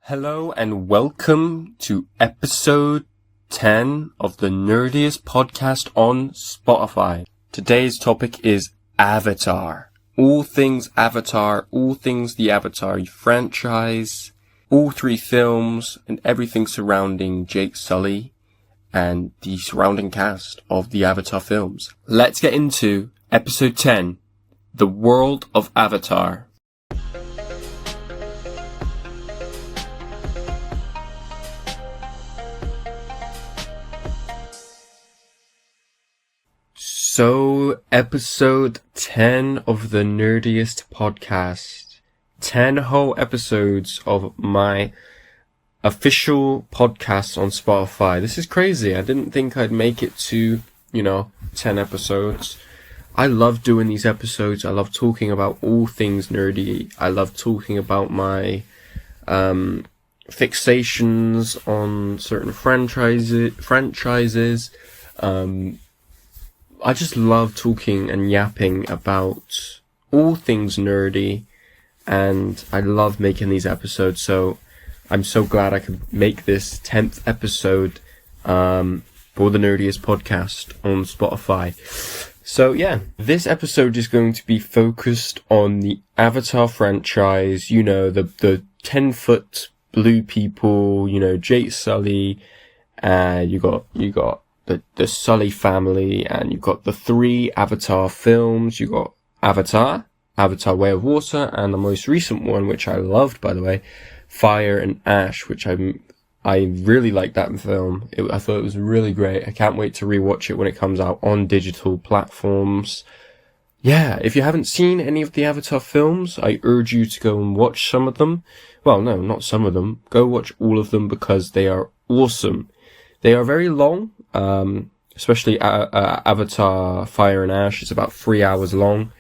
Hello and welcome to episode 10 of the Nerdiest podcast on Spotify. Today's topic is Avatar. All things Avatar, all things the Avatar franchise, all three films, and everything surrounding Jake Sully and the surrounding cast of the Avatar films. Let's get into episode 10, The World of Avatar. So, episode 10 of the Nerdiest podcast. 10 whole episodes of my official podcast on Spotify. This is crazy. I didn't think I'd make it to, 10 episodes. I love doing these episodes. I love talking about all things nerdy. I love talking about my fixations on certain franchises. I just love talking and yapping about all things nerdy, and I love making these episodes, so I'm so glad I could make this 10th episode for the Nerdiest podcast on Spotify. So yeah, this episode is going to be focused on the Avatar franchise, the 10-foot blue people, Jake Sully, you got the Sully family, and you've got the 3 Avatar films. You got Avatar Way of Water, and the most recent one, which I loved, by the way, Fire and Ash, which I really liked that film. I thought it was really great. I can't wait to rewatch it when it comes out on digital platforms. Yeah, if you haven't seen any of the Avatar films, I urge you to go and watch some of them. Well, no, not some of them. Go watch all of them because they are awesome. They are very long. Especially Avatar Fire and Ash is about 3 hours long,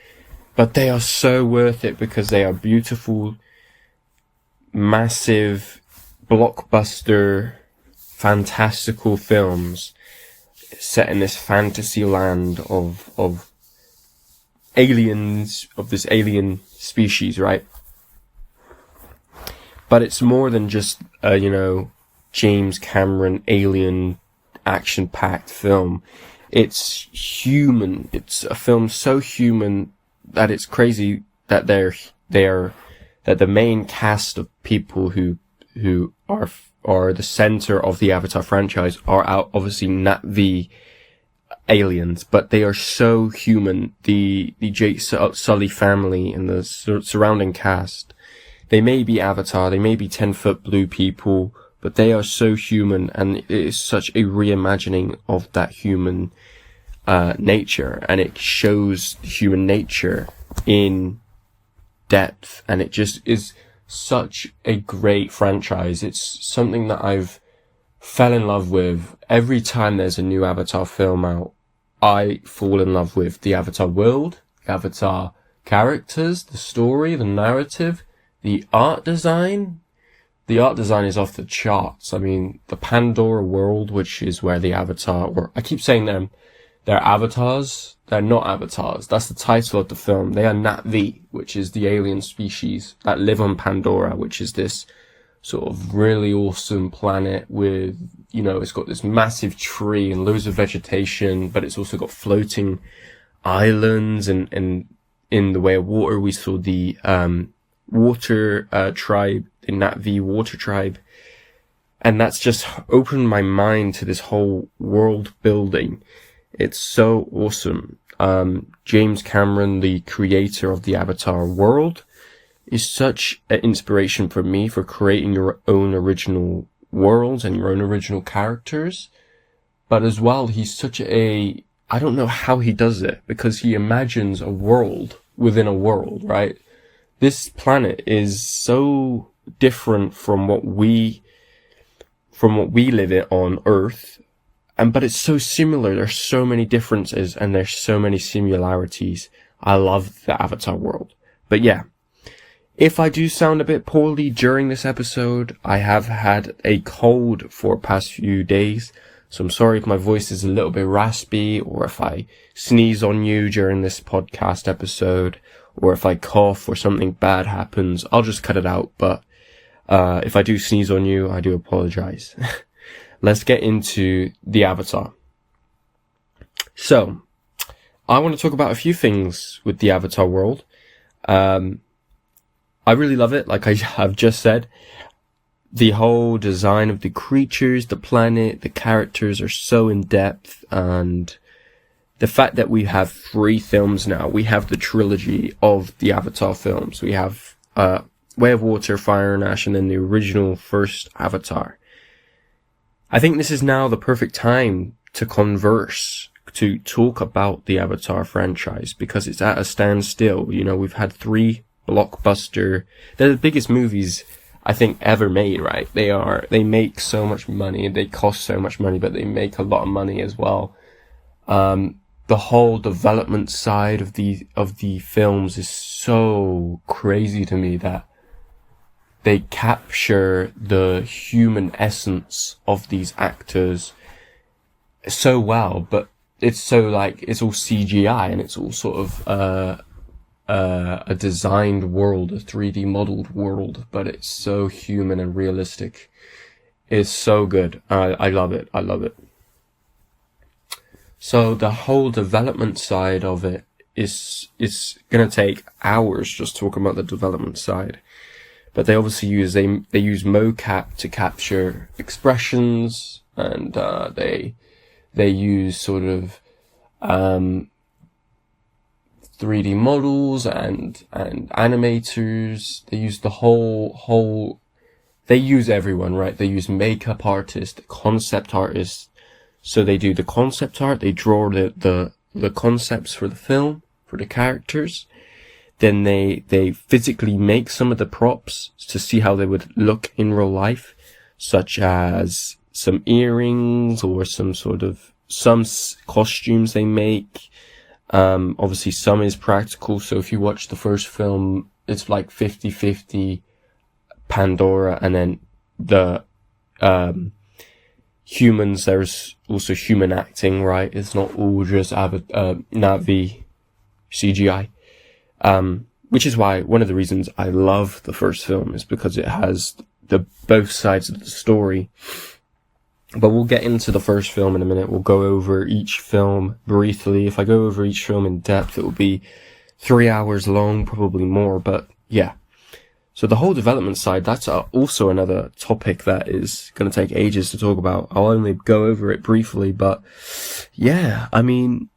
but they are so worth it because they are beautiful, massive, blockbuster, fantastical films set in this fantasy land of aliens, of this alien species, right? But it's more than just James Cameron alien action-packed film. It's human. It's a film so human that it's crazy that that the main cast of people who are the center of the Avatar franchise are obviously not the aliens, but they are so human. The Jake Sully family and the surrounding cast, they may be Avatar, they may be 10-foot blue people, but they are so human, and it is such a reimagining of that human nature, and it shows human nature in depth, and it just is such a great franchise. It's something that I've fell in love with. Every time there's a new Avatar film out, I fall in love with the Avatar world, the Avatar characters, the story, the narrative, the art design. The art design is off the charts. I mean, the Pandora world, which is where the Avatar, or I keep saying they're avatars. They're not avatars. That's the title of the film. They are Na'vi, which is the alien species that live on Pandora, which is this sort of really awesome planet with, it's got this massive tree and loads of vegetation, but it's also got floating islands, and in the Way of Water, we saw the, water, tribe, the Na'vi water tribe, and that's just opened my mind to this whole world building. It's so awesome. James Cameron, the creator of the Avatar world, is such an inspiration for me for creating your own original worlds and your own original characters. But as well, he's such I don't know how he does it, because he imagines a world within a world, right? This planet is so different from what we live it on Earth, but it's so similar. There's so many differences and there's so many similarities. I love the Avatar world. But yeah, if I do sound a bit poorly during this episode, I have had a cold for the past few days, so I'm sorry if my voice is a little bit raspy, or if I sneeze on you during this podcast episode, or if I cough or something bad happens. I'll just cut it out, but If I do sneeze on you, I do apologize. Let's get into the Avatar. So, I want to talk about a few things with the Avatar world. I really love it, like I have just said. The whole design of the creatures, the planet, the characters are so in depth, and the fact that we have 3 films now. We have the trilogy of the Avatar films. We have Way of Water, Fire and Ash, and then the original first Avatar. I think this is now the perfect time to to talk about the Avatar franchise, because it's at a standstill. You know, we've had 3 blockbuster, they're the biggest movies I think ever made, right? They make so much money, they cost so much money, but they make a lot of money as well. The whole development side of the films is so crazy to me, that they capture the human essence of these actors so well, but it's so like, it's all CGI, and it's all sort of a designed world, a 3D modeled world, but it's so human and realistic. It's so good. I love it. I love it. So the whole development side of it is gonna take hours just talking about the development side. But they obviously use mocap to capture expressions, and they use sort of 3D models and animators. They use the whole they use everyone, right? They use makeup artists, concept artists. So they do the concept art, they draw the concepts for the film, for the characters. Then they physically make some of the props to see how they would look in real life, such as some earrings or some costumes they make. Obviously some is practical. So if you watch the first film, it's like 50-50 Pandora, and then the, humans, there's also human acting, right? It's not all just Na'vi CGI. Which is why one of the reasons I love the first film is because it has both sides of the story. But we'll get into the first film in a minute. We'll go over each film briefly. If I go over each film in depth, it will be 3 hours long, probably more, but yeah. So the whole development side, that's also another topic that is going to take ages to talk about. I'll only go over it briefly, but yeah, I mean,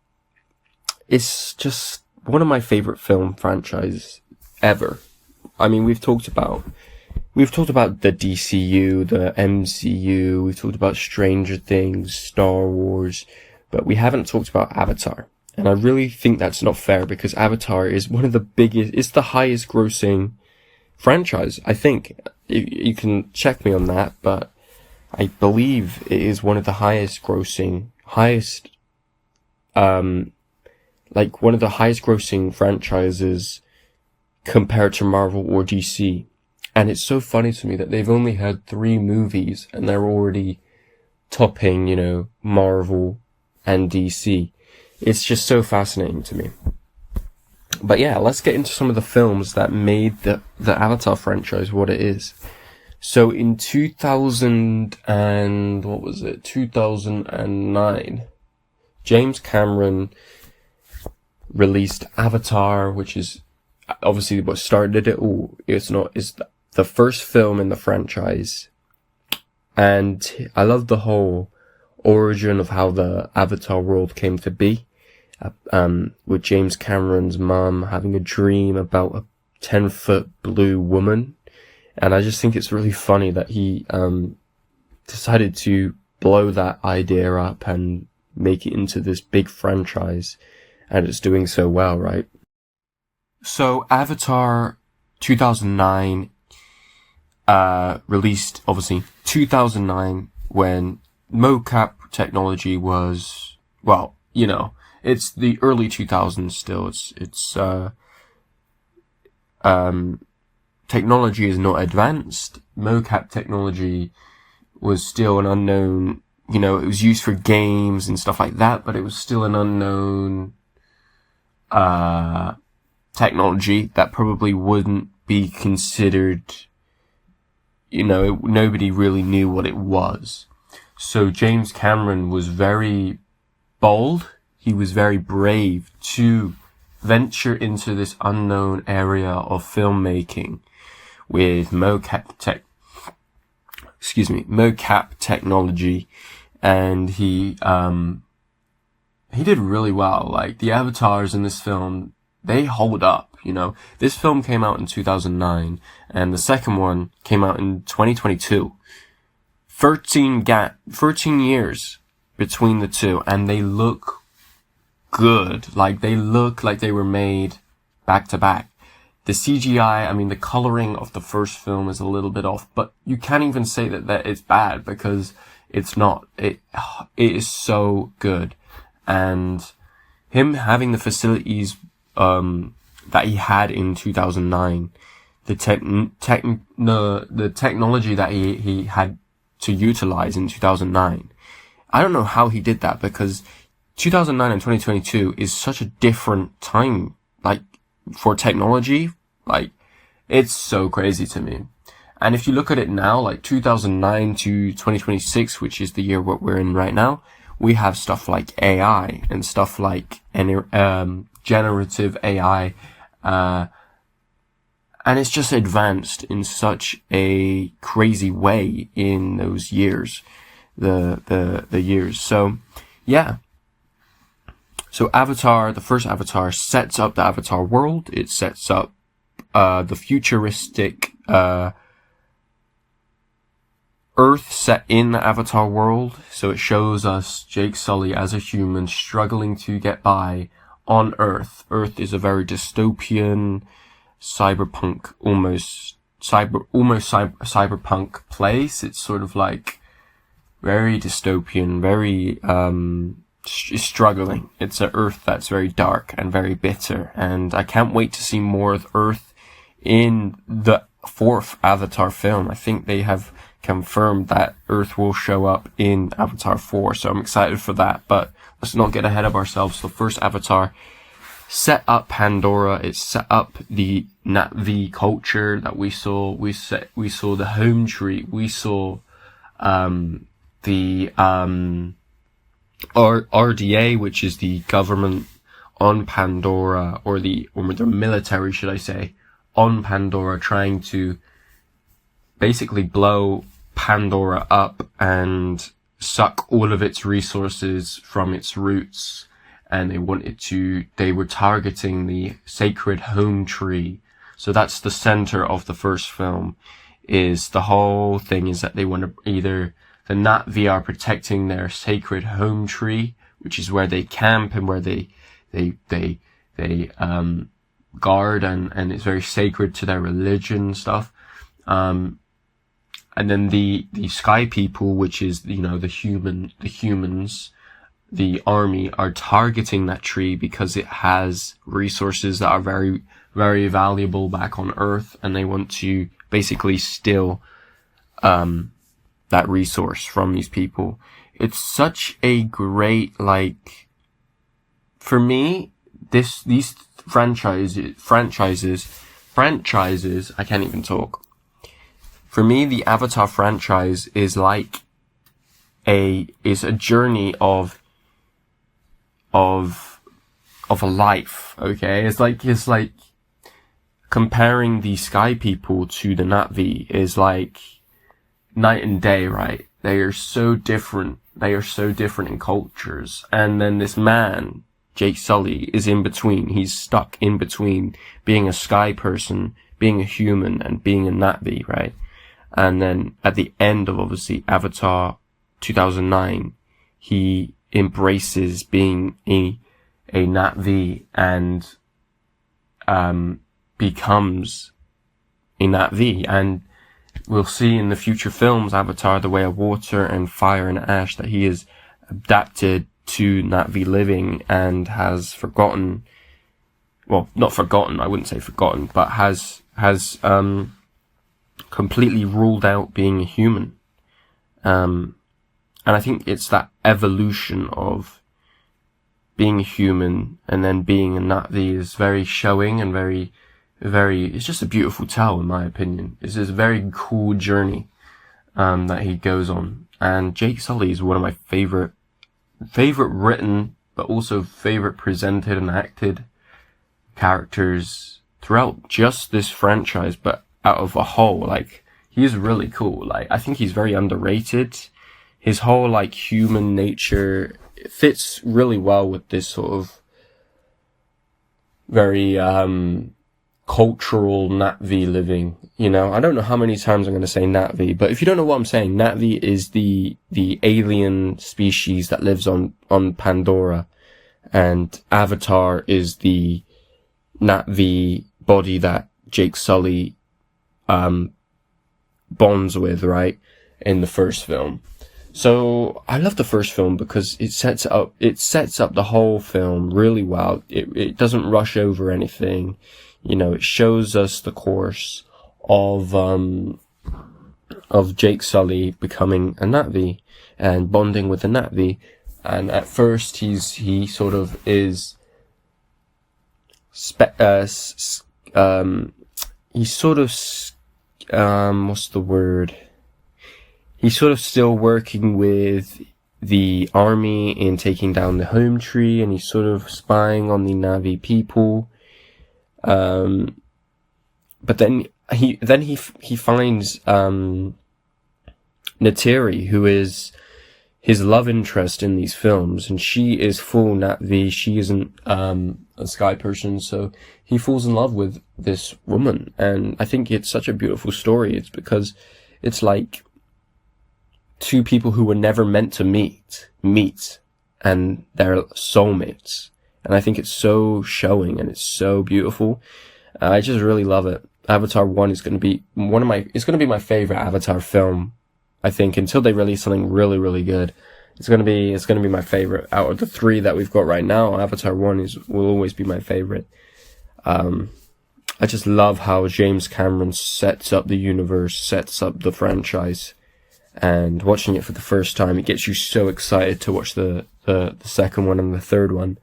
it's just one of my favorite film franchises ever. I mean, we've talked about the DCU, the MCU, we've talked about Stranger Things, Star Wars, but we haven't talked about Avatar. And I really think that's not fair, because Avatar is one of the biggest, it's the highest grossing franchise, I think. You can check me on that, but I believe it is one of the highest grossing franchises compared to Marvel or DC. And it's so funny to me that they've only had 3 movies and they're already topping, Marvel and DC. It's just so fascinating to me. But yeah, let's get into some of the films that made the Avatar franchise what it is. So in 2009, James Cameron released Avatar, which is obviously what started it all. It's the first film in the franchise. And I love the whole origin of how the Avatar world came to be. With James Cameron's mum having a dream about a 10-foot blue woman. And I just think it's really funny that he decided to blow that idea up and make it into this big franchise. And it's doing so well, right? So Avatar 2009 released, obviously, 2009, when mocap technology was, well, it's the early 2000s still. It's technology is not advanced. Mocap technology was still an unknown, it was used for games and stuff like that, but it was still an unknown technology that probably wouldn't be considered nobody really knew what it was. So James Cameron was very bold. He was very brave to venture into this unknown area of filmmaking with mocap technology, and he did really well. Like, the avatars in this film, they hold up, This film came out in 2009, and the second one came out in 2022. 13 years between the two, and they look good. Like, they look like they were made back to back. The CGI, the coloring of the first film is a little bit off, but you can't even say that it's bad, because it's not. It is so good. And him having the facilities that he had in 2009, the technology that he had to utilize in 2009. I don't know how he did that, because 2009 and 2022 is such a different time, like, for technology. Like, it's so crazy to me. And if you look at it now, like 2009 to 2026, which is the year what we're in right now, we have stuff like AI and stuff like generative AI, and it's just advanced in such a crazy way in those years, the years. So, yeah. So Avatar, the first Avatar, sets up the Avatar world. It sets up the futuristic Earth set in the Avatar world. So it shows us Jake Sully as a human struggling to get by on Earth. Earth is a very dystopian, cyberpunk, almost cyberpunk place. It's sort of like very dystopian, very struggling. It's an Earth that's very dark and very bitter, and I can't wait to see more of Earth in the fourth Avatar film. I think they have confirmed that Earth will show up in Avatar 4, so I'm excited for that. But let's not get ahead of ourselves. The first Avatar set up Pandora. It set up the Na'vi culture that we saw. We saw the home tree. We saw the RDA, which is the government on Pandora, or the military, should I say, on Pandora, trying to basically blow Pandora up and suck all of its resources from its roots. And they were targeting the sacred home tree. So that's the center of the first film. Is the whole thing is that they want to either, the Na'vi are protecting their sacred home tree, which is where they camp and where they guard, and it's very sacred to their religion and stuff. And then the sky people, which is, the humans, the army, are targeting that tree because it has resources that are very, very valuable back on Earth, and they want to basically steal that resource from these people. It's such a great, for me, these franchises, I can't even talk. For me, the Avatar franchise is like a journey of a life, okay? It's like comparing the sky people to the Na'vi is like night and day, right? They are so different. They are so different in cultures. And then this man, Jake Sully, is in between. He's stuck in between being a sky person, being a human, and being a Na'vi, right? And then at the end of, obviously, Avatar 2009, he embraces being a Na'vi and becomes a Na'vi. And we'll see in the future films, Avatar, The Way of Water and Fire and Ash, that he is adapted to Na'vi living and has forgotten, well, not forgotten, I wouldn't say forgotten, but has completely ruled out being a human. And I think it's that evolution of being a human and then being a Na'vi is very showing and very, it's just a beautiful tale, in my opinion. It's this very cool journey, that he goes on. And Jake Sully is one of my favorite written, but also favorite presented and acted characters throughout just this franchise, but out of a whole. Like, he's really cool. Like, I think he's very underrated. His whole, like, human nature fits really well with this sort of very, cultural Na'vi living, you know. I don't know how many times I'm going to say Na'vi, but if you don't know what I'm saying, Na'vi is the alien species that lives on Pandora, and Avatar is the Na'vi body that Jake Sully bonds with, right, in the first film. So I love the first film because it sets up the whole film really well. It doesn't rush over anything. You know, it shows us the course of Jake Sully becoming a Na'vi and bonding with a Na'vi. And at first he sort of is he's sort of what's the word? He's sort of still working with the army in taking down the home tree, and he's sort of spying on the Na'vi people. But then he finds Neytiri, who is his love interest in these films, and she is full Na'vi. She isn't a sky person, so he falls in love with this woman. And I think it's such a beautiful story. It's because it's like two people who were never meant to meet, and they're soulmates. And I think it's so showing and it's so beautiful. I just really love it. Avatar 1 is going to be it's going to be my favorite Avatar film, I think, until they release something really, really good. It's going to be my favorite out of the three that we've got right now. Avatar 1 will always be my favorite. I just love how James Cameron sets up the universe, sets up the franchise, and watching it for the first time, it gets you so excited to watch the second one and the third one.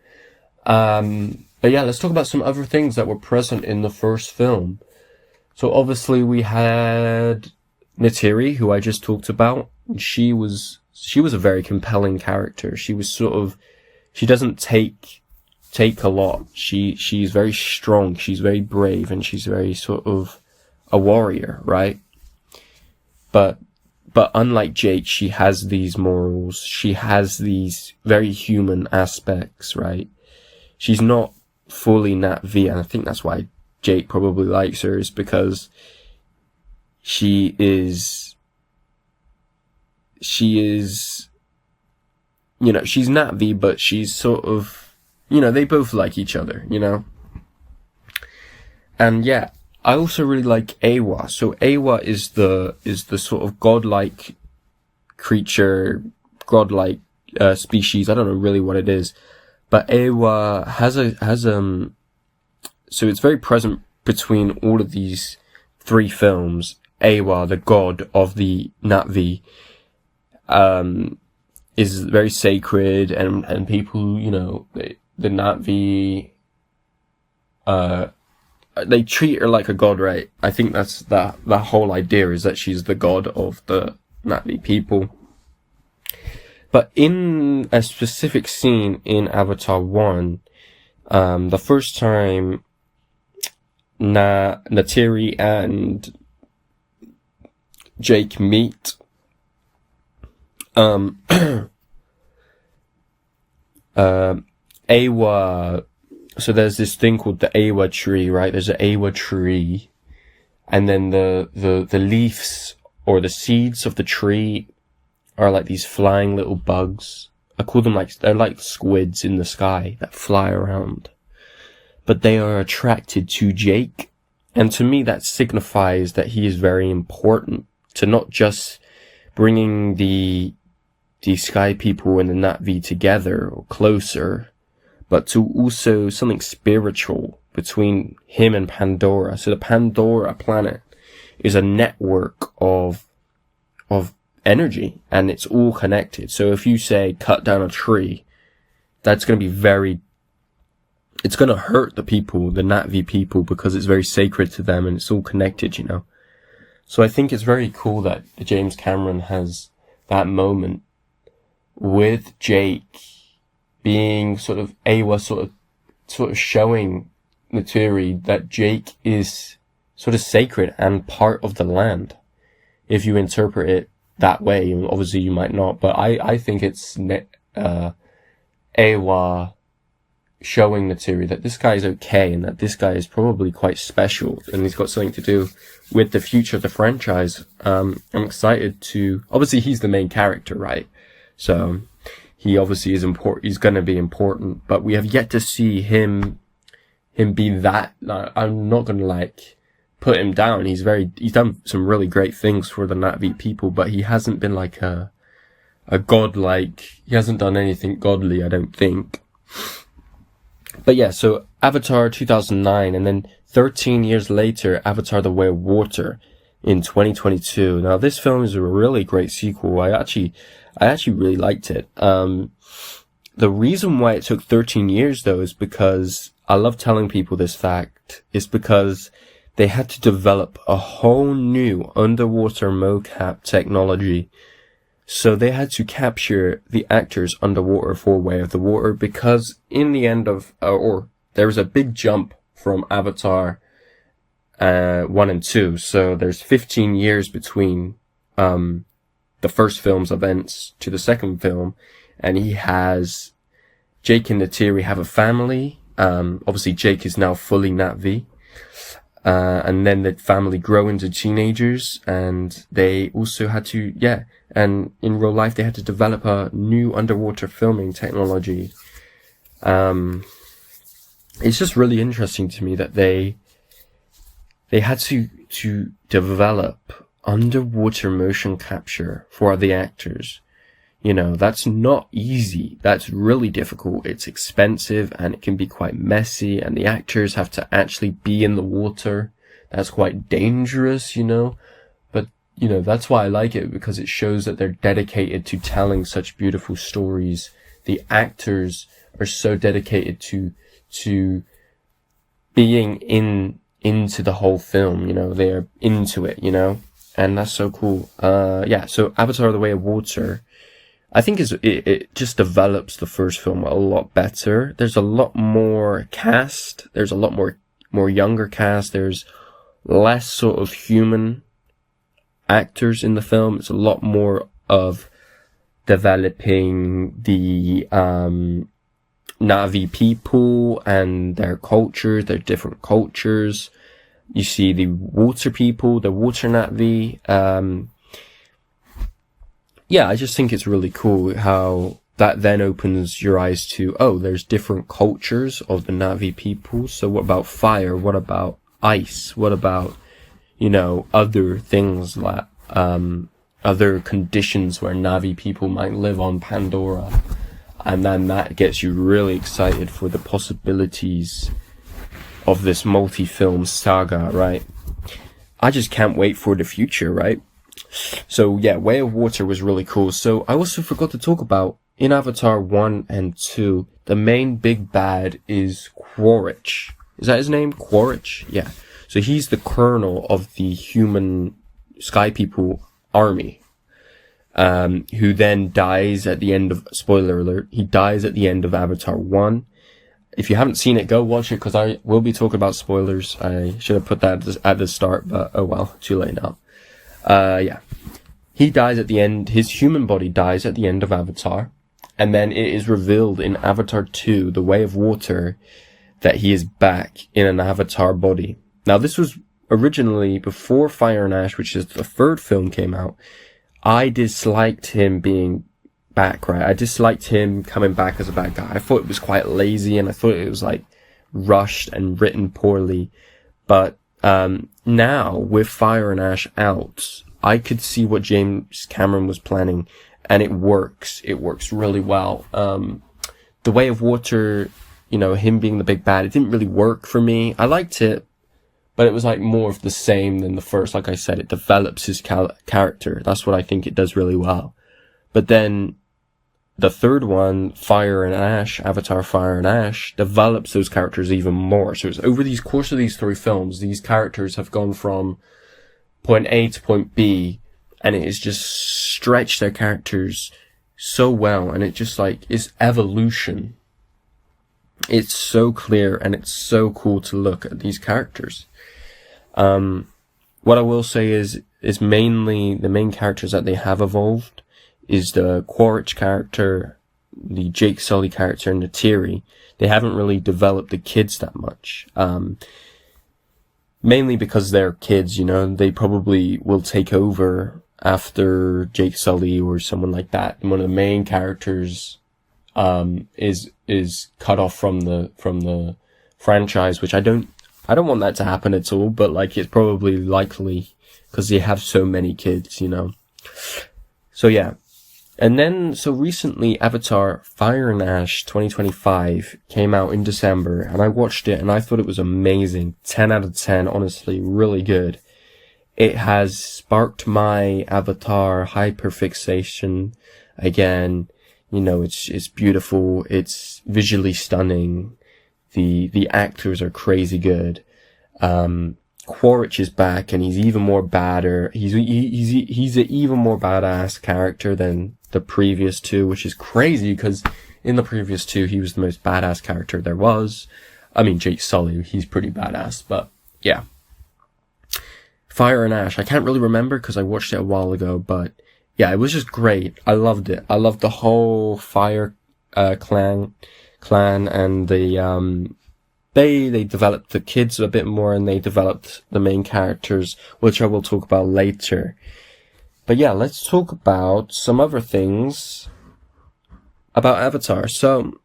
But yeah, let's talk about some other things that were present in the first film. So obviously we had Neytiri, who I just talked about. She was a very compelling character. She doesn't take a lot. She's very strong, she's very brave, and she's very sort of a warrior, right? But unlike Jake, she has these morals, she has these very human aspects, right? She's not fully Na'vi, and I think that's why Jake probably likes her, is because she is, you know, she's Na'vi, but she's sort of, you know, they both like each other, you know? And yeah, I also really like Awa. So Awa is the sort of godlike creature, godlike species. I don't know really what it is, but Awa has so it's very present between all of these three films. Awa, the god of the Na'vi, is very sacred, and people, you know, the Na'vi, they treat her like a god, right? I think that's the whole idea, is that she's the god of the Na'vi people. But in a specific scene in Avatar 1, the first time Neytiri and Jake meet, Awa, so there's this thing called the Awa tree, right? There's an Awa tree, and then the leaves or the seeds of the tree are like these flying little bugs. I call them they're like squids in the sky that fly around. But they are attracted to Jake, and to me that signifies that he is very important to not just bringing the sky people and the Na'vi together or closer, but to also something spiritual between him and Pandora. So the Pandora planet is a network of energy, and it's all connected. So if you say cut down a tree, that's going to be very it's gonna hurt the people, the Na'vi people, because it's very sacred to them and it's all connected, you know. So I think it's very cool that James Cameron has that moment with Jake being sort of Awa sort of showing Naturi that Jake is sort of sacred and part of the land, if you interpret it that way. Obviously you might not, but I think it's Awa showing Naturi that this guy is okay and that this guy is probably quite special and he's got something to do with the future of the franchise. I'm excited to, obviously he's the main character, right? So he obviously is important, he's gonna be important, but we have yet to see him be that. I'm not gonna like put him down. He's done some really great things for the Na'vi people, but he hasn't been like a godlike, he hasn't done anything godly, I don't think. But yeah, so Avatar 2009, and then 13 years later, Avatar The Way of Water in 2022. Now this film is a really great sequel. I actually really liked it. The reason why it took 13 years though is because, I love telling people this fact, is because they had to develop a whole new underwater mocap technology. So they had to capture the actors underwater for Way of the Water, because in the end of, there was a big jump from Avatar 1 and 2. So there's 15 years between the first film's events to the second film, and Jake and Natiri have a family. Obviously Jake is now fully Na'vi. And then the family grow into teenagers, and they also had to, and in real life they had to develop a new underwater filming technology. It's just really interesting to me that they had to develop underwater motion capture for the actors. You know, that's not easy. That's really difficult. It's expensive and it can be quite messy, and the actors have to actually be in the water. That's quite dangerous, you know. But, you know, that's why I like it, because it shows that they're dedicated to telling such beautiful stories. The actors are so dedicated to being into the whole film, you know. They're into it, you know. And that's so cool. So Avatar The Way of Water, I think it just develops the first film a lot better. There's a lot more cast. There's a lot more younger cast. There's less sort of human actors in the film. It's a lot more of developing the Na'vi people and their cultures, their different cultures. You see the water people, the water Na'vi. I just think it's really cool how that then opens your eyes to, there's different cultures of the Na'vi people. So what about fire? What about ice? What about, you know, other things like, other conditions where Na'vi people might live on Pandora? And then that gets you really excited for the possibilities of this multi-film saga, right? I just can't wait for the future, right? So yeah, Way of Water was really cool. So I also forgot to talk about, in Avatar 1 and 2, the main big bad is Quaritch. Is that his name? Quaritch? Yeah. So he's the colonel of the human sky people army, who then dies at the end of, spoiler alert, he dies at the end of Avatar 1. If you haven't seen it, go watch it, because I will be talking about spoilers. I should have put that at the start, but oh well, too late now. He dies at the end, his human body dies at the end of Avatar, and then it is revealed in Avatar 2, The Way of Water, that he is back in an Avatar body. Now this was originally before Fire and Ash, which is the third film, came out. I disliked him being back, right? I disliked him coming back as a bad guy. I thought it was quite lazy, and I thought it was like rushed and written poorly. But now with Fire and Ash out, I could see what James Cameron was planning, and it works. It works really well. The Way of Water, you know, him being the big bad, it didn't really work for me. I liked it, but it was like more of the same than the first. Like I said, it develops his character. That's what I think it does really well. But then the third one, Fire and Ash, Avatar Fire and Ash, develops those characters even more. So it's over these course of these 3 films, these characters have gone from point A to point B, and it has just stretched their characters so well, and it just like, it's evolution. It's so clear, and it's so cool to look at these characters. What I will say is mainly the main characters that they have evolved is the Quaritch character, the Jake Sully character, and the Neytiri. They haven't really developed the kids that much. Mainly because they're kids, you know, they probably will take over after Jake Sully or someone like that. And one of the main characters, is cut off from the franchise, which I don't want that to happen at all, but like, it's probably likely because they have so many kids, you know. So yeah. And then, so recently, Avatar Fire and Ash 2025 came out in December, and I watched it, and I thought it was amazing. 10 out of 10, honestly, really good. It has sparked my Avatar hyperfixation again. You know, it's beautiful, it's visually stunning, the actors are crazy good. Quaritch is back, and he's even more badder. He's an even more badass character than the previous 2, which is crazy because in the previous 2 he was the most badass character there was. I mean, Jake Sully, he's pretty badass, but yeah. Fire and Ash, I can't really remember because I watched it a while ago, but yeah, it was just great. I loved it. I loved the whole Fire clan, and they developed the kids a bit more, and they developed the main characters, which I will talk about later. But yeah, let's talk about some other things about Avatar. So,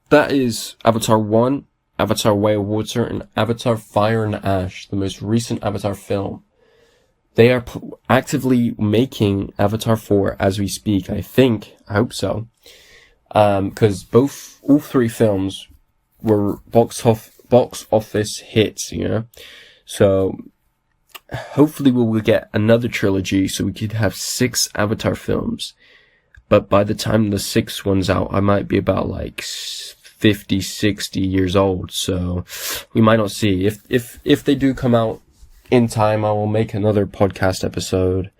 that is Avatar 1, Avatar Way of Water, and Avatar Fire and Ash, the most recent Avatar film. They are actively making Avatar 4 as we speak, I hope so. Because all 3 films were box office hits, you know. So, hopefully we will get another trilogy so we could have 6 Avatar films. But by the time the 6th one's out, I might be about like 50, 60 years old. So, we might not see. If they do come out in time, I will make another podcast episode.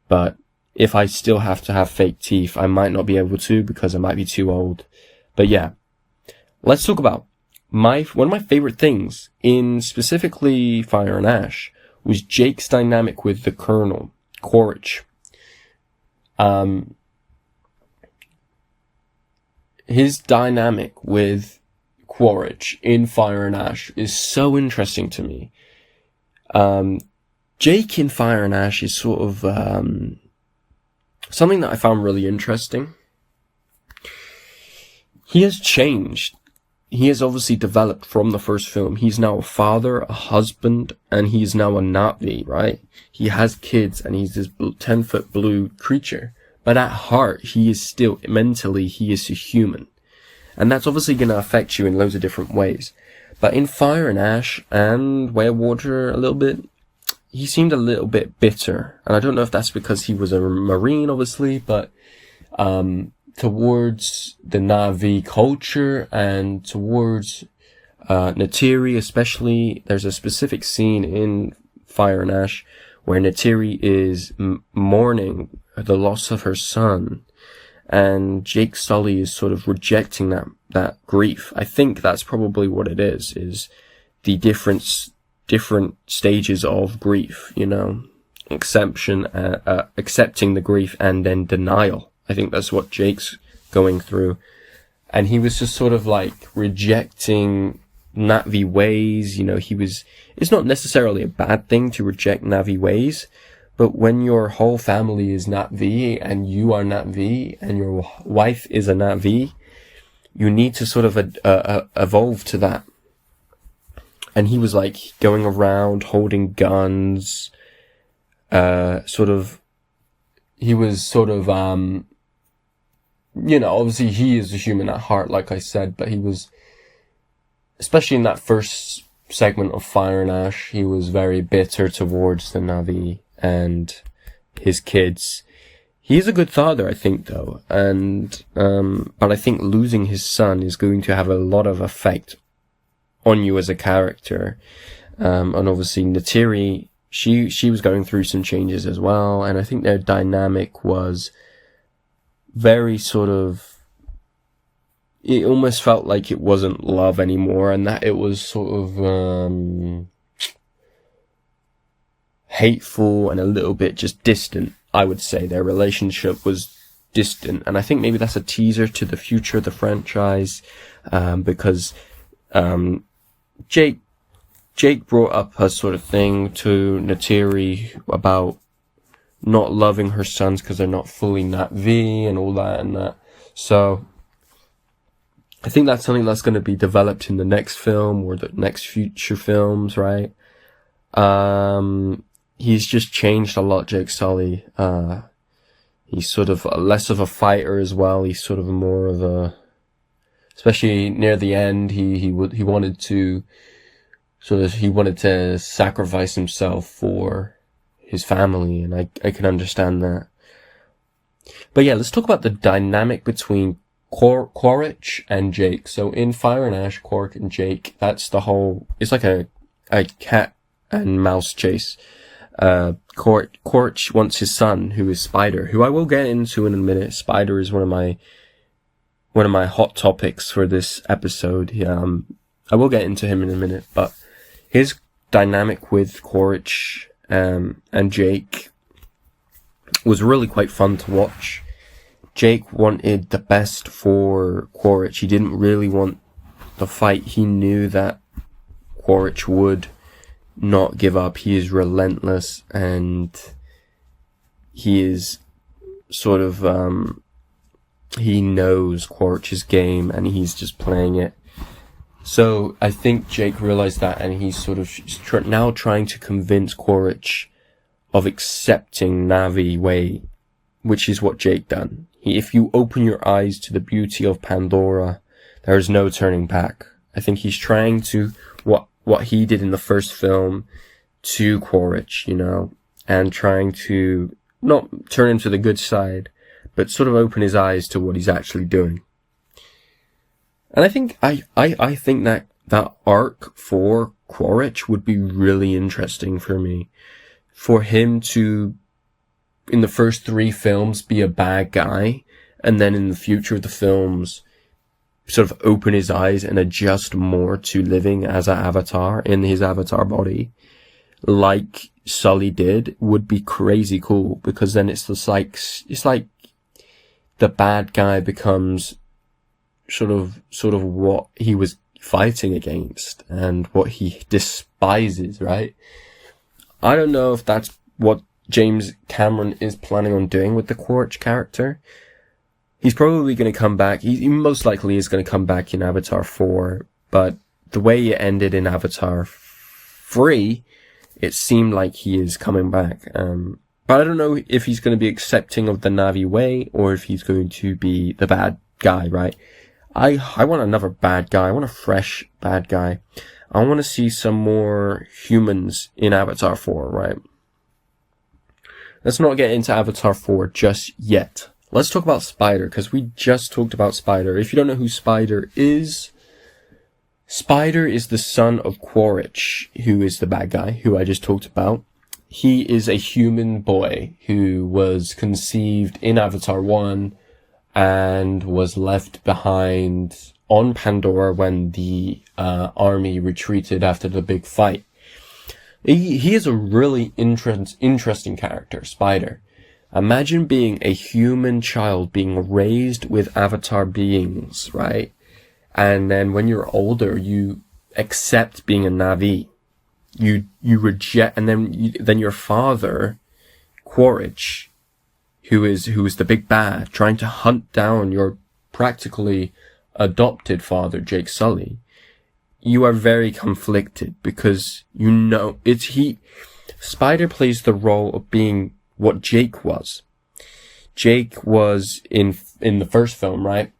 But if I still have to have fake teeth, I might not be able to because I might be too old. But yeah, let's talk about one of my favorite things in specifically Fire and Ash was Jake's dynamic with the Colonel, Quaritch. His dynamic with Quaritch in Fire and Ash is so interesting to me. Jake in Fire and Ash is sort of, something that I found really interesting. He has changed. He has obviously developed from the first film. He's now a father, a husband, and he's now a Na'vi, right? He has kids, and he's this 10-foot blue creature. But at heart, he is still, mentally, he is a human. And that's obviously going to affect you in loads of different ways. But in Fire and Ash, and Way of Water a little bit, he seemed a little bit bitter. And I don't know if that's because he was a Marine, obviously, but towards the Na'vi culture and towards Neytiri especially, there's a specific scene in Fire and Ash where Neytiri is mourning the loss of her son, and Jake Sully is sort of rejecting that grief. I think that's probably what it is the different stages of grief, you know, accepting the grief and then denial. I think that's what Jake's going through. And he was just sort of like rejecting Na'vi ways, you know, it's not necessarily a bad thing to reject Na'vi ways, but when your whole family is Na'vi and you are Na'vi and your wife is a Na'vi, you need to sort of evolve to that. And he was like going around holding guns, you know, obviously he is a human at heart, like I said, but he was, especially in that first segment of Fire and Ash, he was very bitter towards the Na'vi and his kids. He's a good father, I think, though, and but I think losing his son is going to have a lot of effect on you as a character. And obviously Neytiri, she was going through some changes as well, and I think their dynamic was very sort of, it almost felt like it wasn't love anymore, and that it was sort of hateful and a little bit just distant. I would say their relationship was distant, and I think maybe that's a teaser to the future of the franchise, because Jake brought up a sort of thing to Neytiri about not loving her sons because they're not fully Na'vi and all that and that. So I think that's something that's going to be developed in the next film or the next future films, right? He's just changed a lot, Jake Sully. He's sort of less of a fighter as well. He's sort of more of a, especially near the end, he wanted to sacrifice himself for his family, and I can understand that. But yeah, let's talk about the dynamic between Quaritch and Jake. So in Fire and Ash, Quaritch and Jake, that's the whole, it's like a cat and mouse chase. Quaritch wants his son, who is Spider, who I will get into in a minute. Spider is one of my hot topics for this episode. I will get into him in a minute, but his dynamic with Quaritch and Jake was really quite fun to watch. Jake wanted the best for Quaritch. He didn't really want the fight. He knew that Quaritch would not give up. He is relentless, and he is sort of, he knows Quaritch's game, and he's just playing it. So I think Jake realized that, and he's sort of now trying to convince Quaritch of accepting Na'vi way, which is what Jake done. If you open your eyes to the beauty of Pandora, there is no turning back. I think he's trying to, what he did in the first film to Quaritch, you know, and trying to not turn him to the good side, but sort of open his eyes to what he's actually doing. And I think, I think that arc for Quaritch would be really interesting for me. For him to, in the first 3 films, be a bad guy, and then in the future of the films, sort of open his eyes and adjust more to living as an avatar in his avatar body, like Sully did, would be crazy cool, because then it's like the bad guy becomes sort of what he was fighting against and what he despises, right? I don't know if that's what James Cameron is planning on doing with the Quaritch character. He's probably going to come back. He most likely is going to come back in Avatar 4, but the way it ended in Avatar 3, it seemed like he is coming back. But I don't know if he's going to be accepting of the Na'vi way, or if he's going to be the bad guy, right? I want another bad guy. I want a fresh bad guy. I want to see some more humans in Avatar 4, right? Let's not get into Avatar 4 just yet. Let's talk about Spider, because we just talked about Spider. If you don't know who Spider is the son of Quaritch, who is the bad guy, who I just talked about. He is a human boy who was conceived in Avatar 1 and was left behind on Pandora when the army retreated after the big fight. He is a really interesting character, Spider. Imagine being a human child being raised with avatar beings, right? And then when you're older, you accept being a Na'vi. You reject, and then your father, Quaritch, who is the big bad, trying to hunt down your practically adopted father, Jake Sully. You are very conflicted, because you know Spider plays the role of being what Jake was. Jake was in the first film, right?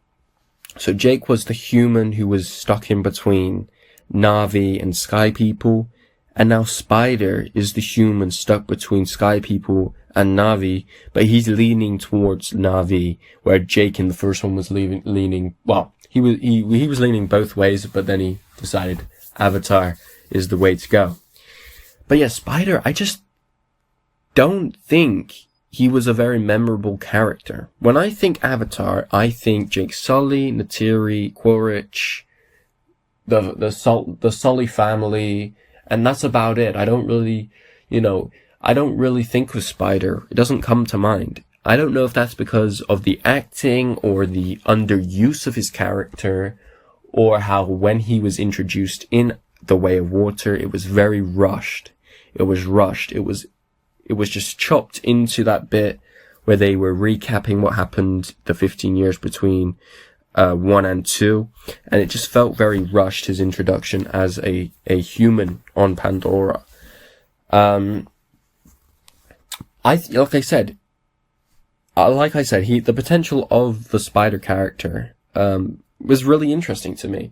So Jake was the human who was stuck in between Na'vi and Sky people, And now Spider is the human stuck between Sky People and Na'vi, but he's leaning towards Na'vi, where Jake in the first one was leaning, well, he was leaning both ways, but then he decided Avatar is the way to go. But yeah, Spider, I just don't think he was a very memorable character. When I think Avatar, I think Jake Sully, Neytiri, Quaritch, the Sully family, and that's about it. I don't really think of Spider. It doesn't come to mind. I don't know if that's because of the acting or the underuse of his character, or how when he was introduced in The Way of Water, it was very rushed. It was just chopped into that bit where they were recapping what happened the 15 years between 1 and 2, and it just felt very rushed, his introduction as a human on Pandora. Like I said, the potential of the Spider character was really interesting to me.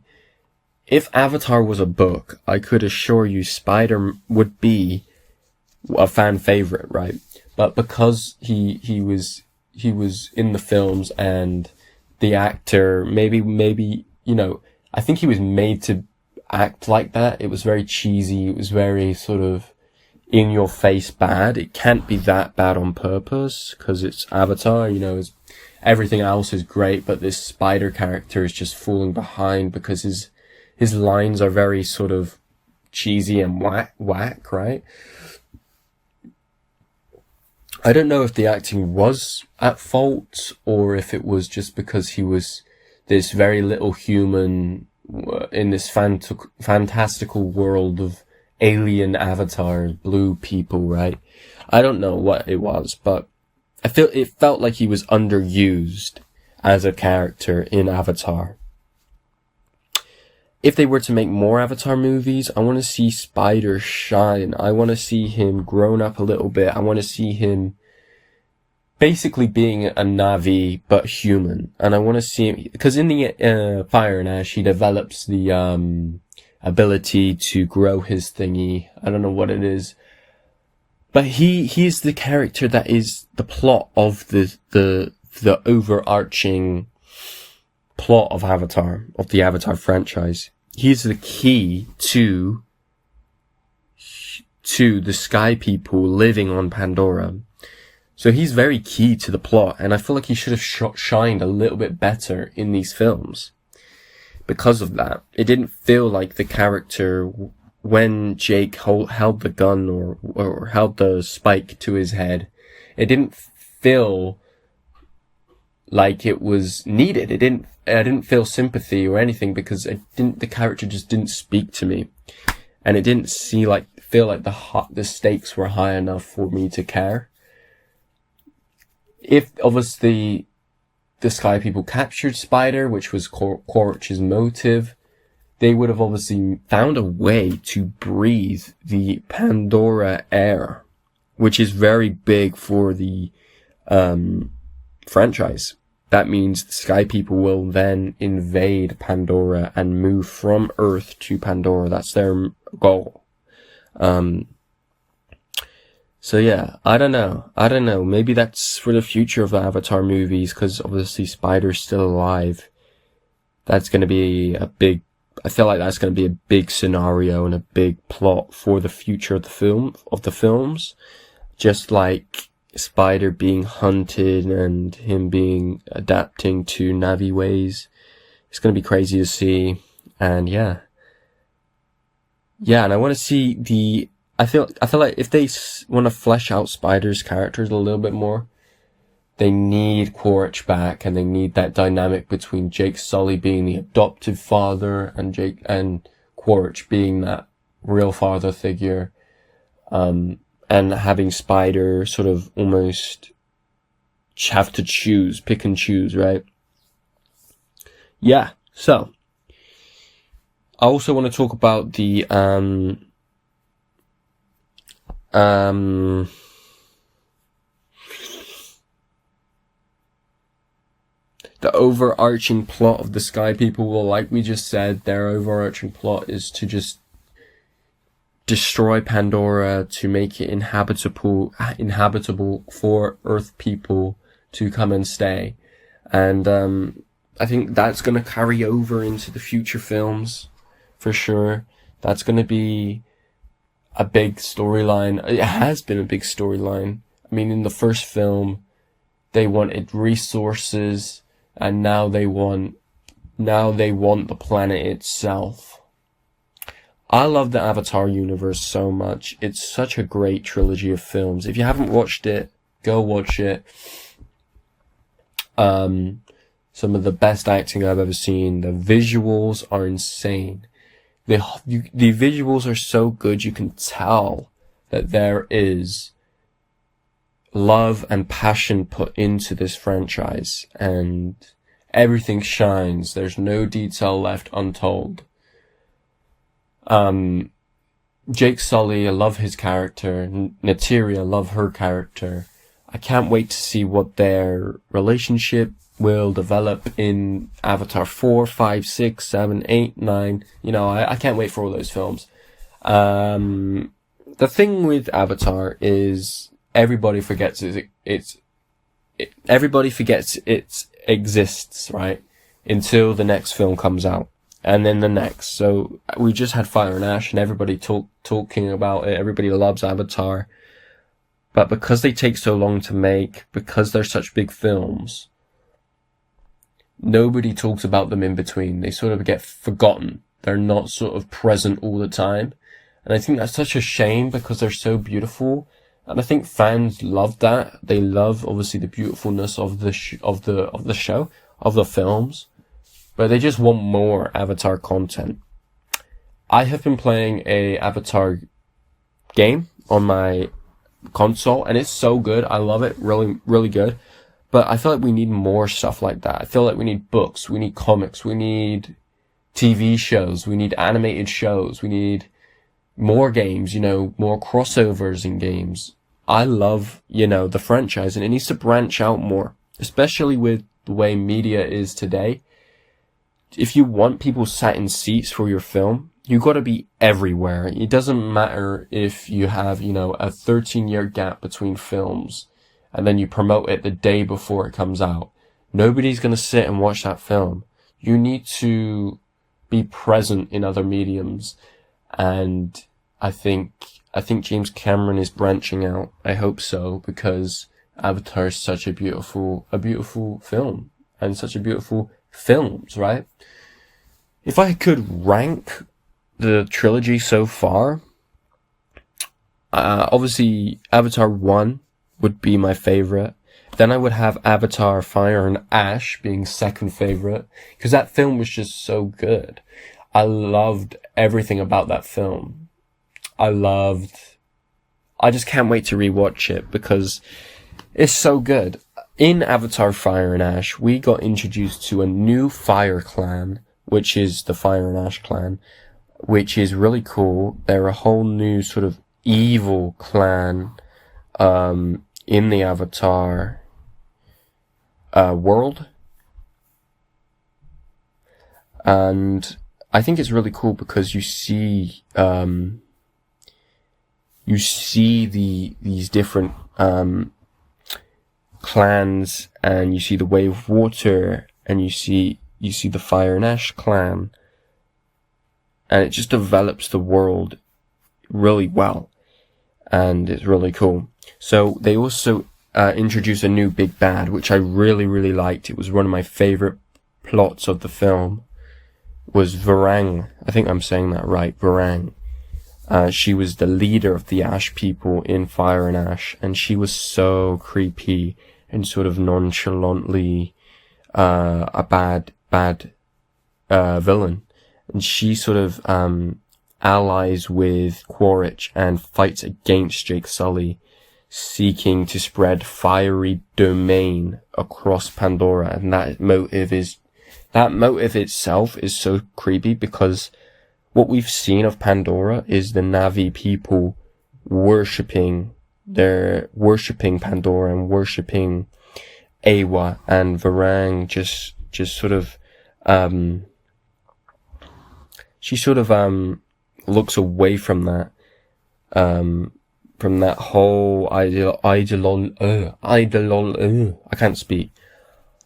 If Avatar was a book, I could assure you Spider would be a fan favorite, right? But because he was in the films, and the actor, maybe, I think he was made to act like that. It was very cheesy. It was very sort of in your face bad. It can't be that bad on purpose, because it's Avatar, everything else is great, but this Spider character is just falling behind because his lines are very sort of cheesy and whack, right? I don't know if the acting was at fault, or if it was just because he was this very little human in this fantastical world of alien avatars, blue people, right? I don't know what it was, but it felt like he was underused as a character in Avatar. If they were to make more Avatar movies, I want to see Spider shine. I want to see him grown up a little bit. I want to see him basically being a Na'vi, but human. And I want to see him, because in the Fire and Ash, he develops the ability to grow his thingy. I don't know what it is. But he's the character that is the plot of the overarching plot of Avatar, of the Avatar franchise. He's the key to the Sky People living on Pandora. So he's very key to the plot, and I feel like he should have shined a little bit better in these films. Because of that, it didn't feel like the character, when Jake held the gun or held the spike to his head, it didn't feel like it was needed. I didn't feel sympathy or anything, because the character just didn't speak to me, and it didn't feel like the stakes were high enough for me to care. If obviously the Sky People captured Spider, which was Quaritch's motive, they would have obviously found a way to breathe the Pandora air, which is very big for the franchise. That means the Sky People will then invade Pandora and move from Earth to Pandora. That's their goal. So yeah, I don't know. Maybe that's for the future of the Avatar movies, because obviously Spider's still alive. That's going to be I feel like that's going to be a big scenario and a big plot for the future of the films. Just like Spider being hunted and him adapting to Na'vi ways. It's going to be crazy to see. And yeah, and I want to see I feel like if they want to flesh out Spider's characters a little bit more, they need Quaritch back, and they need that dynamic between Jake Sully being the adoptive father and Quaritch being that real father figure, and having Spider sort of almost have to pick and choose, right? Yeah, so I also want to talk about the overarching plot of the Sky People. Well, like we just said, their overarching plot is to just destroy Pandora to make it inhabitable for Earth people to come and stay. And I think that's going to carry over into the future films, for sure. That's going to be a big storyline. It has been a big storyline. I mean, in the first film, they wanted resources, and now they want the planet itself. I love the Avatar universe so much. It's such a great trilogy of films. If you haven't watched it, go watch it. Some of the best acting I've ever seen. The visuals are insane. The visuals are so good, you can tell that there is love and passion put into this franchise, and everything shines. There's no detail left untold. Jake Sully, I love his character. Neytiri, I love her character. I can't wait to see what their relationship will develop in Avatar 4, 5, 6, 7, 8, 9. You know, I can't wait for all those films. The thing with Avatar is everybody forgets it exists, right? Until the next film comes out. And then the next. So we just had Fire and Ash, and everybody talking about it. Everybody loves Avatar. But because they take so long to make, because they're such big films, nobody talks about them in between. They sort of get forgotten. They're not sort of present all the time. And I think that's such a shame, because they're so beautiful. And I think fans love that. They love, obviously, the beautifulness of the show, of the films. But they just want more Avatar content. I have been playing a Avatar game on my console, and it's so good. I love it. Really, really good. But I feel like we need more stuff like that. I feel like we need books, we need comics, we need TV shows, we need animated shows, we need more games, more crossovers in games. I love, the franchise, and it needs to branch out more, especially with the way media is today. If you want people sat in seats for your film, you gotta be everywhere. It doesn't matter if you have, a 13-year gap between films, and then you promote it the day before it comes out. Nobody's gonna sit and watch that film. You need to be present in other mediums, and I think James Cameron is branching out. I hope so, because Avatar is such a beautiful film, and such a beautiful films, right? If I could rank the trilogy so far, obviously Avatar 1 would be my favorite. Then I would have Avatar Fire and Ash being second favorite, because that film was just so good. I loved everything about that film. I just can't wait to rewatch it, because it's so good. In Avatar Fire and Ash, we got introduced to a new fire clan, which is the Fire and Ash clan, which is really cool. They're a whole new sort of evil clan in the Avatar world. And I think it's really cool because you see these different clans, and you see the Way of Water, and you see the Fire and Ash clan, and it just develops the world really well, and it's really cool. So they also introduced a new big bad, which I really, really liked. It was one of my favorite plots of the film. Was Varang. I think I'm saying that right. Varang. She was the leader of the Ash people in Fire and Ash, and she was so creepy and sort of nonchalantly a bad villain. And she sort of allies with Quaritch and fights against Jake Sully, seeking to spread fiery domain across Pandora. And that motive itself is so creepy, because what we've seen of Pandora is the Na'vi people worshipping Pandora and worshipping Awa, and Varang just sort of she sort of looks away from that, from that whole I can't speak.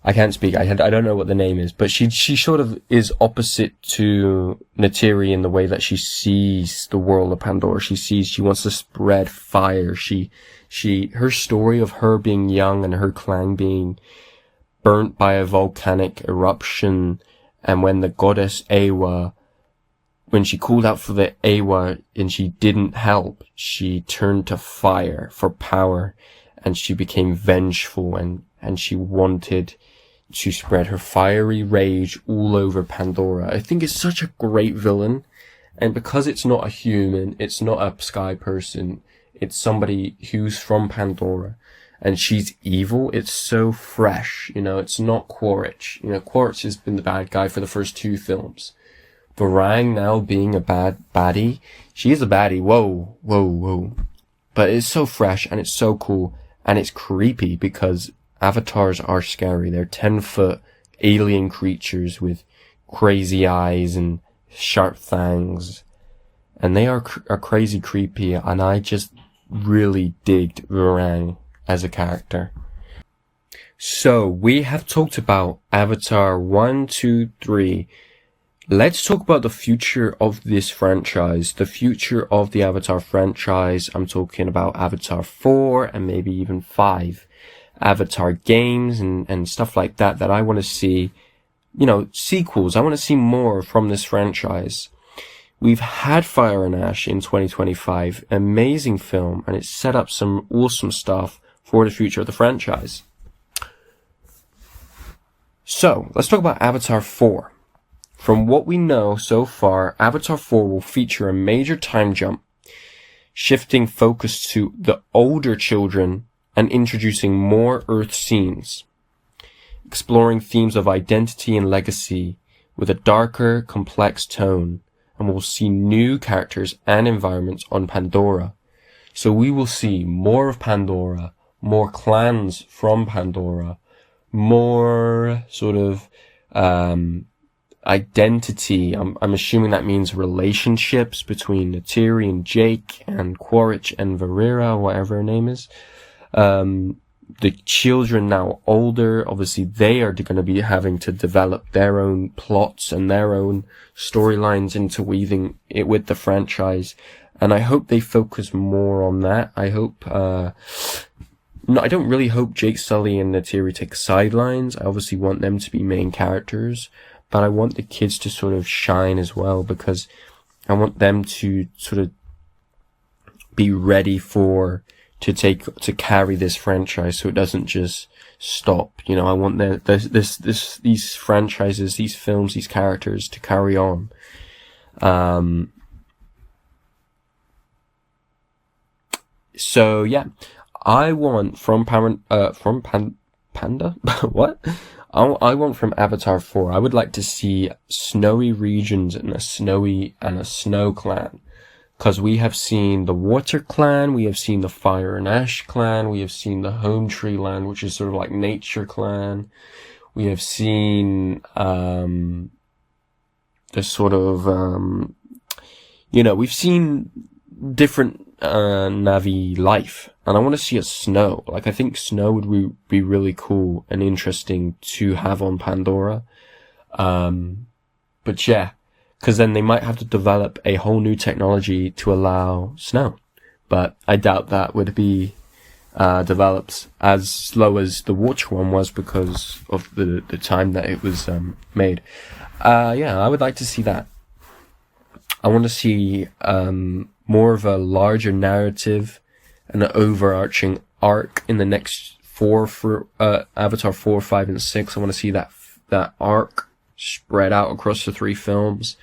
I don't know what the name is, but she sort of is opposite to Neytiri in the way that she sees the world of Pandora. She wants to spread fire. Her story of her being young and her clan being burnt by a volcanic eruption, and when the goddess Ewa, when she called out for the Ewa and she didn't help, she turned to fire for power, and she became vengeful, and she wanted to spread her fiery rage all over Pandora. I think it's such a great villain, and because it's not a human, it's not a sky person, it's somebody who's from Pandora, and she's evil, it's so fresh, it's not Quaritch. Quaritch has been the bad guy for the first 2 films. Varang now being a baddie, she is a baddie, whoa. But it's so fresh, and it's so cool, and it's creepy, because avatars are scary. They're 10-foot alien creatures with crazy eyes and sharp fangs, and they are crazy creepy, and I just really digged Varang as a character. So, we have talked about Avatar 1, 2, 3. Let's talk about the future of this franchise, the future of the Avatar franchise. I'm talking about Avatar 4 and maybe even 5. Avatar games and stuff like that I want to see, sequels. I want to see more from this franchise. We've had Fire and Ash in 2025, amazing film, and it set up some awesome stuff for the future of the franchise. So, let's talk about Avatar 4. From what we know so far, Avatar 4 will feature a major time jump, shifting focus to the older children and introducing more Earth scenes, exploring themes of identity and legacy with a darker, complex tone, and we'll see new characters and environments on Pandora. So we will see more of Pandora, more clans from Pandora, more sort of identity. I'm assuming that means relationships between Neytiri and Jake and Quaritch and Varira, whatever her name is. The children now older, obviously they are going to be having to develop their own plots and their own storylines, interweaving it with the franchise. And I hope they focus more on that. I hope, no, I don't really hope Jake Sully and Neytiri take sidelines. I obviously want them to be main characters, but I want the kids to sort of shine as well, because I want them to sort of be ready to carry this franchise, so it doesn't just stop. I want these franchises, these films, these characters to carry on. So yeah, I want from Panda, what? I want from Avatar 4, I would like to see snowy regions and a snow clan. Because we have seen the Water Clan, we have seen the Fire and Ash Clan, we have seen the Home Tree Land, which is sort of like Nature Clan. We have seen the sort of we've seen different Na'vi life, and I want to see a snow. Like, I think snow would be really cool and interesting to have on Pandora. But yeah. Because then they might have to develop a whole new technology to allow snow. But I doubt that would be developed as slow as the Water one was, because of the time that it was made. Yeah, I would like to see that. I want to see more of a larger narrative and an overarching arc in the next Avatar 4, 5, and 6. I want to see that arc spread out across the 3 films.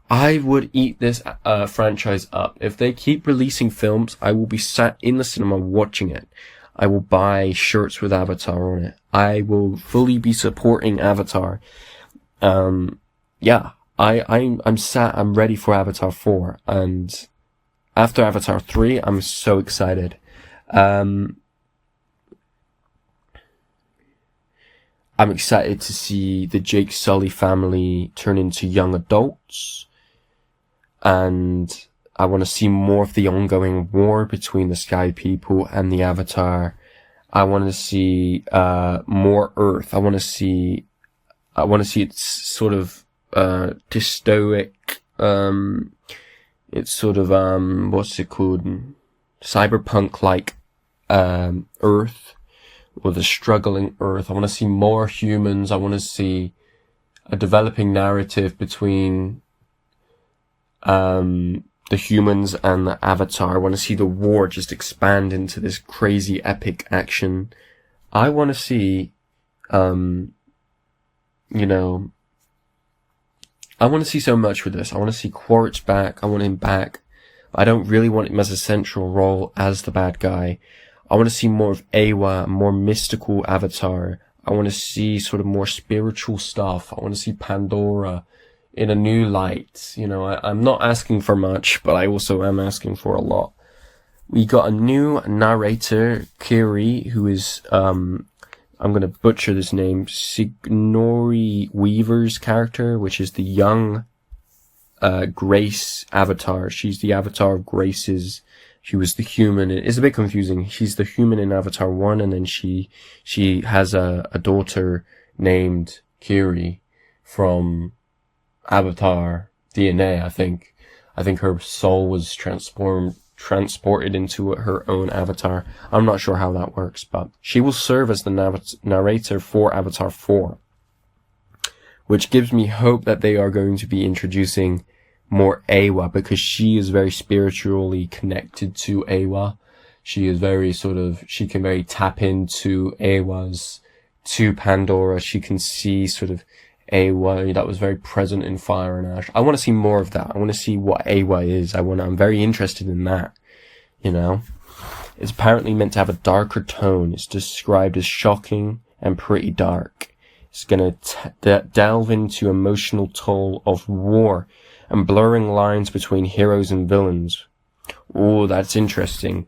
I would eat this franchise up. If they keep releasing films, I will be sat in the cinema watching it. I will buy shirts with Avatar on it. I will fully be supporting Avatar. Yeah, I'm ready for Avatar 4, and after Avatar 3, I'm so excited. I'm excited to see the Jake Sully family turn into young adults, and I want to see more of the ongoing war between the Sky People and the Avatar. I want to see more Earth. I want to see its sort of dystoic. It's sort of what's it called? Cyberpunk like Earth, or the struggling Earth. I want to see more humans. I want to see a developing narrative between the humans and the Avatar. I want to see the war just expand into this crazy epic action. I want to see, I want to see so much with this. I want to see Quaritch back. I want him back. I don't really want him as a central role as the bad guy. I want to see more of Awa, more mystical Avatar. I want to see sort of more spiritual stuff. I want to see Pandora in a new light. I'm not asking for much, but I also am asking for a lot. We got a new narrator, Kiri, who is, I'm gonna butcher this name, Sigourney Weaver's character, which is the young, Grace Avatar. She's the Avatar of Grace's. She was the human. It's a bit confusing. She's the human in Avatar 1, and then she has a daughter named Kiri from Avatar DNA, I think. I think her soul was transported into her own avatar. I'm not sure how that works, but she will serve as the narrator for Avatar 4, which gives me hope that they are going to be introducing more Awa, because she is very spiritually connected to Awa. She is very she can very tap into Awa's, to Pandora. She can see sort of Awa that was very present in Fire and Ash. I want to see more of that. I want to see what Awa is. I'm very interested in that. It's apparently meant to have a darker tone. It's described as shocking and pretty dark. It's gonna delve into emotional toll of war and blurring lines between heroes and villains. Oh, that's interesting.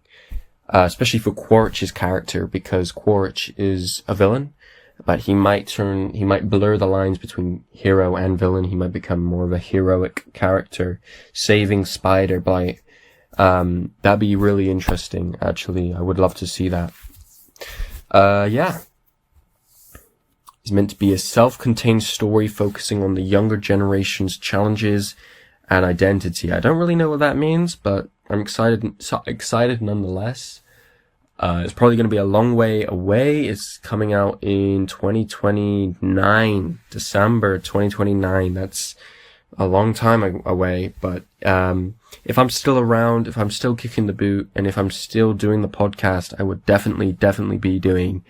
Especially for Quaritch's character, because Quaritch is a villain, but he might blur the lines between hero and villain. He might become more of a heroic character, saving Spider-Blight. That'd be really interesting, actually. I would love to see that. Yeah. It's meant to be a self-contained story focusing on the younger generation's challenges and identity. I don't really know what that means, but I'm excited nonetheless. It's probably going to be a long way away. It's coming out in 2029, December 2029. That's a long time away, but if I'm still around, if I'm still kicking the boot, and if I'm still doing the podcast, I would definitely be doing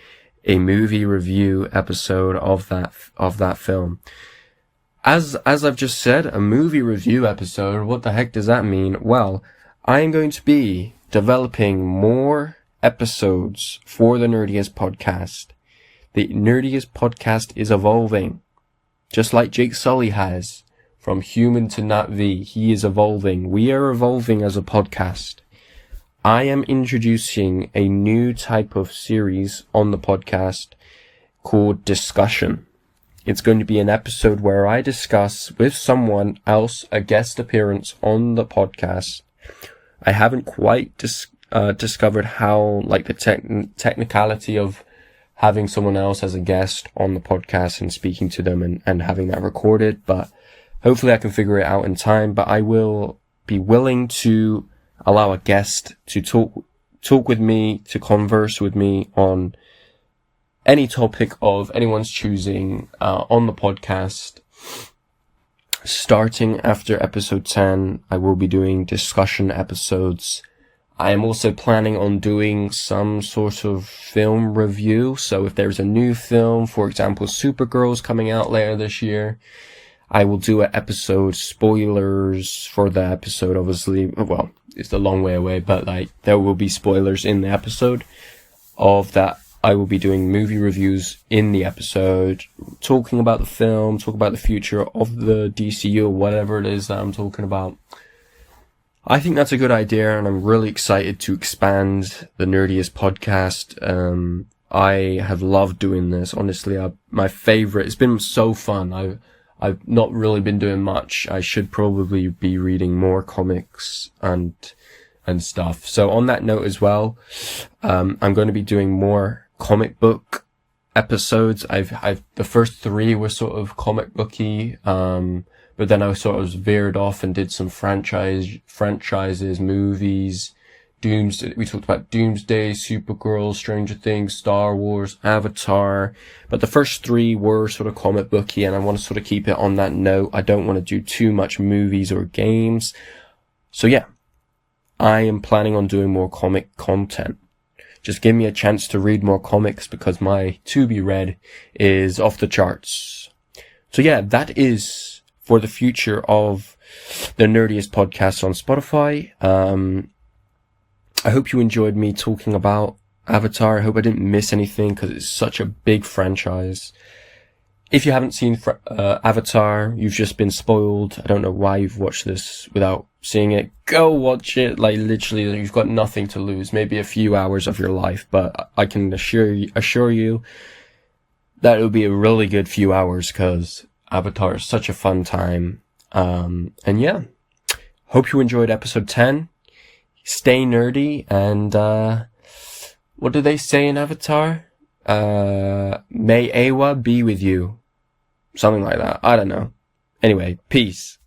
a movie review episode of that film. As I've just said, a movie review episode, what the heck does that mean? Well, I am going to be developing more episodes for the Nerdiest podcast. The Nerdiest podcast is evolving, just like Jake Sully has. From human to Nat V, he is evolving. We are evolving as a podcast. I am introducing a new type of series on the podcast called Discussion. It's going to be an episode where I discuss with someone else a guest appearance on the podcast. I haven't quite discovered how, the technicality of having someone else as a guest on the podcast and speaking to them and having that recorded, but hopefully I can figure it out in time. But I will be willing to allow a guest to talk with me, to converse with me on any topic of anyone's choosing on the podcast. Starting after episode 10, I will be doing discussion episodes. I am also planning on doing some sort of film review. So if there's a new film, for example, Supergirl's coming out later this year, I will do an episode, spoilers for the episode, obviously. Well, it's a long way away, but there will be spoilers in the episode of that. I will be doing movie reviews in the episode, talking about the film, talking about the future of the DCU, or whatever it is that I'm talking about. I think that's a good idea, and I'm really excited to expand the Nerdiest podcast. I have loved doing this. Honestly, my favorite. It's been so fun. I've not really been doing much. I should probably be reading more comics and stuff. So on that note as well, I'm going to be doing more comic book episodes. The first 3 were sort of comic booky, but then I sort of veered off and did some franchises, movies, we talked about Doomsday, Supergirl, Stranger Things, Star Wars, Avatar, but the first 3 were sort of comic booky, and I want to sort of keep it on that note. I don't want to do too much movies or games. So yeah, I am planning on doing more comic content. Just give me a chance to read more comics, because my to be read is off the charts. So yeah, that is for the future of the Nerdiest podcast on Spotify. I hope you enjoyed me talking about Avatar. I hope I didn't miss anything, because it's such a big franchise. If you haven't seen Avatar, you've just been spoiled. I don't know why you've watched this without seeing it. Go watch it. Like, literally, you've got nothing to lose. Maybe a few hours of your life, but I can assure you that it'll be a really good few hours, because Avatar is such a fun time. And yeah, hope you enjoyed episode 10. Stay nerdy, and what do they say in Avatar? May Awa be with you. Something like that. I don't know. Anyway, peace.